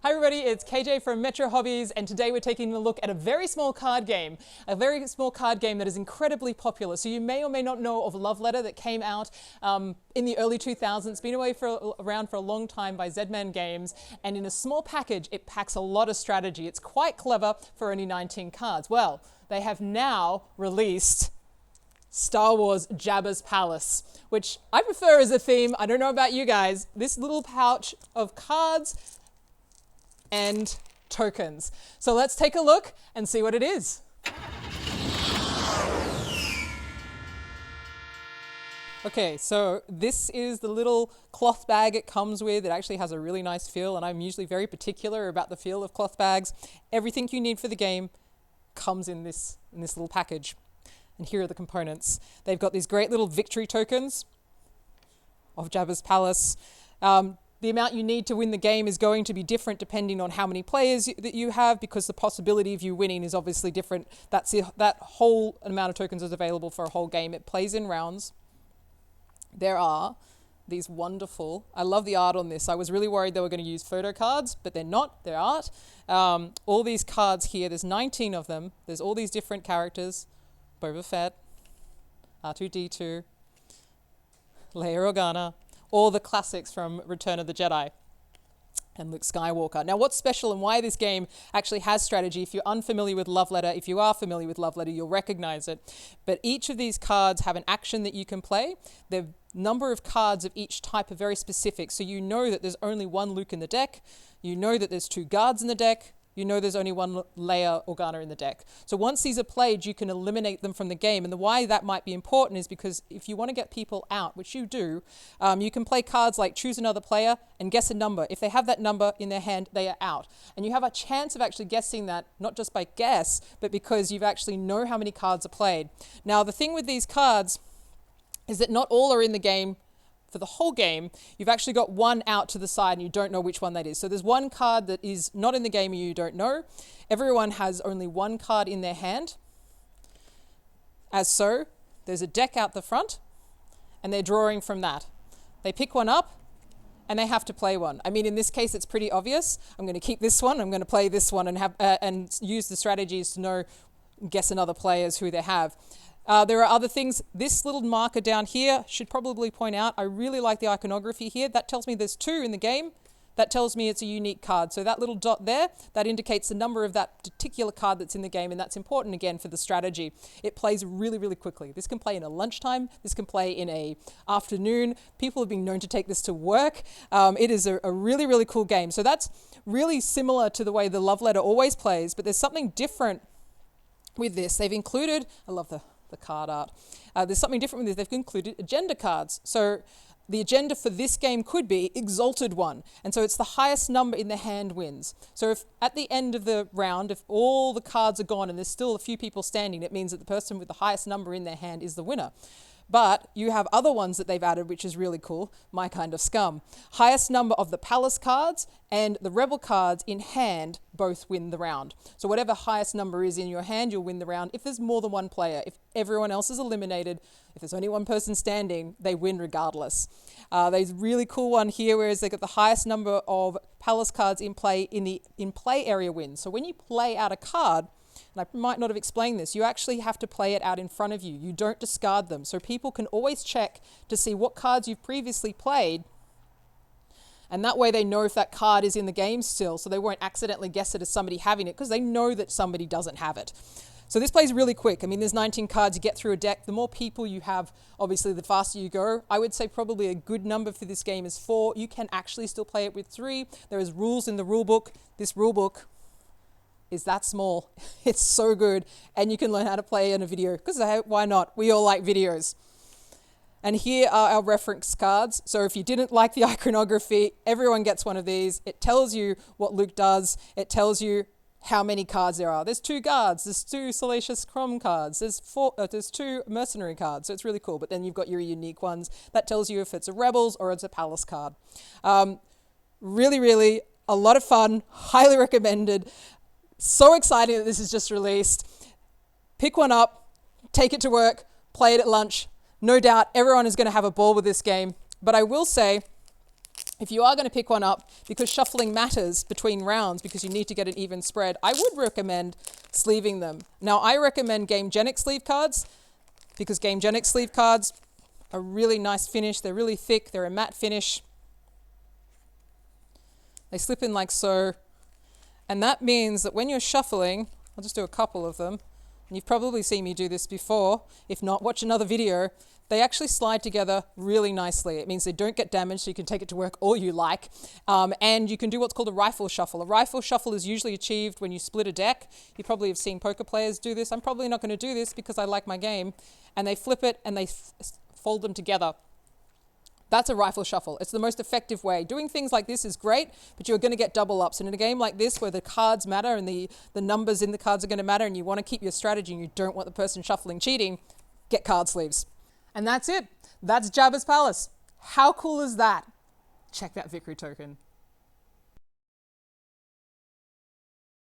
Hi everybody, it's Kayjay from Metro Hobbies, and today we're taking a look at a very small card game that is incredibly popular. So you may or may not know of Love Letter that came out in the early 2000s, been around for a long time by Zman Games, and in a small package it packs a lot of strategy. It's quite clever for only 19 cards. Well, they have now released Star Wars Jabba's Palace, which I prefer as a theme. I don't know about you guys. This little pouch of cards and tokens. So let's take a look and see what it is. Okay, so this is the little cloth bag it comes with. It actually has a really nice feel, and I'm usually very particular about the feel of cloth bags. Everything you need for the game comes in this little package. And here are the components. They've got these great little victory tokens of Jabba's Palace. The amount you need to win the game is going to be different depending on how many players that you have, because the possibility of you winning is obviously different. That whole amount of tokens is available for a whole game. It plays in rounds. There are these wonderful, I love the art on this. I was really worried they were going to use photo cards, but they're not, they're art. All these cards here, there's 19 of them. There's all these different characters. Boba Fett, R2-D2, Leia Organa, all the classics from Return of the Jedi, and Luke Skywalker. Now, what's special and why this game actually has strategy, if you're unfamiliar with Love Letter, if you are familiar with Love Letter, you'll recognize it. But each of these cards have an action that you can play. The number of cards of each type are very specific. So you know that there's only one Luke in the deck. You know that there's 2 guards in the deck. You know there's only one Leia Organa in the deck. So once these are played, you can eliminate them from the game. And the why that might be important is because if you want to get people out, which you do, you can play cards like choose another player and guess a number. If they have that number in their hand, they are out. And you have a chance of actually guessing that, not just by guess, but because you actually know how many cards are played. Now, the thing with these cards is that not all are in the game for the whole game. You've actually got one out to the side and you don't know which one that is. So there's one card that is not in the game and you don't know. Everyone has only one card in their hand. As so, there's a deck out the front and they're drawing from that. They pick one up and they have to play one. I mean, in this case, it's pretty obvious. I'm going to keep this one. I'm going to play this one and use the strategies to guess another players who they have. There are other things. This little marker down here should probably point out, I really like the iconography here. That tells me there's 2 in the game. That tells me it's a unique card. So that little dot there, that indicates the number of that particular card that's in the game, and that's important again for the strategy. It plays really, really quickly. This can play in a lunchtime. This can play in a afternoon. People have been known to take this to work. It is a really, really cool game. So that's really similar to the way the Love Letter always plays, but there's something different with this. They've included, I love the card art. There's something different with this. They've included agenda cards. So the agenda for this game could be Exalted One. And so it's the highest number in the hand wins. So if at the end of the round, if all the cards are gone and there's still a few people standing, it means that the person with the highest number in their hand is the winner. But you have other ones that they've added, which is really cool. My kind of scum. Highest number of the palace cards and the rebel cards in hand both win the round. So whatever highest number is in your hand, you'll win the round. If there's more than one player, if everyone else is eliminated, if there's only one person standing, they win regardless. There's a really cool one here, whereas they got the highest number of palace cards in play in the play area wins. So when you play out a card, and I might not have explained this, you actually have to play it out in front of you. You don't discard them. So people can always check to see what cards you've previously played. And that way they know if that card is in the game still, so they won't accidentally guess it as somebody having it because they know that somebody doesn't have it. So this plays really quick. I mean, there's 19 cards. You get through a deck. The more people you have, obviously, the faster you go. I would say probably a good number for this game is 4. You can actually still play it with 3. There is rules in the rule book. This rule book is that small. It's so good. And you can learn how to play in a video because why not? We all like videos. And here are our reference cards. So if you didn't like the iconography, everyone gets one of these. It tells you what Luke does. It tells you how many cards there are. There's 2 guards. There's 2 Salacious Scrum cards. There's 2 mercenary cards. So it's really cool. But then you've got your unique ones. That tells you if it's a rebels or it's a palace card. Really, really a lot of fun. Highly recommended. So exciting that this is just released. Pick one up, take it to work, play it at lunch. No doubt everyone is going to have a ball with this game. But I will say, If you are going to pick one up, because shuffling matters between rounds because you need to get an even spread, I would recommend sleeving them. Now, I recommend Gamegenic sleeve cards because Gamegenic sleeve cards are really nice finish. They're really thick. They're a matte finish. They slip in like so. And that means that when you're shuffling, I'll just do a couple of them. And you've probably seen me do this before. If not, watch another video. They actually slide together really nicely. It means they don't get damaged, so you can take it to work all you like. And you can do what's called a rifle shuffle. A rifle shuffle is usually achieved when you split a deck. You probably have seen poker players do this. I'm probably not going to do this because I like my game. And they flip it and they fold them together. That's a rifle shuffle. It's the most effective way. Doing things like this is great, but you're going to get double ups. And in a game like this where the cards matter and the numbers in the cards are going to matter and you want to keep your strategy and you don't want the person shuffling cheating, get card sleeves. And that's it. That's Jabba's Palace. How cool is that? Check that victory token.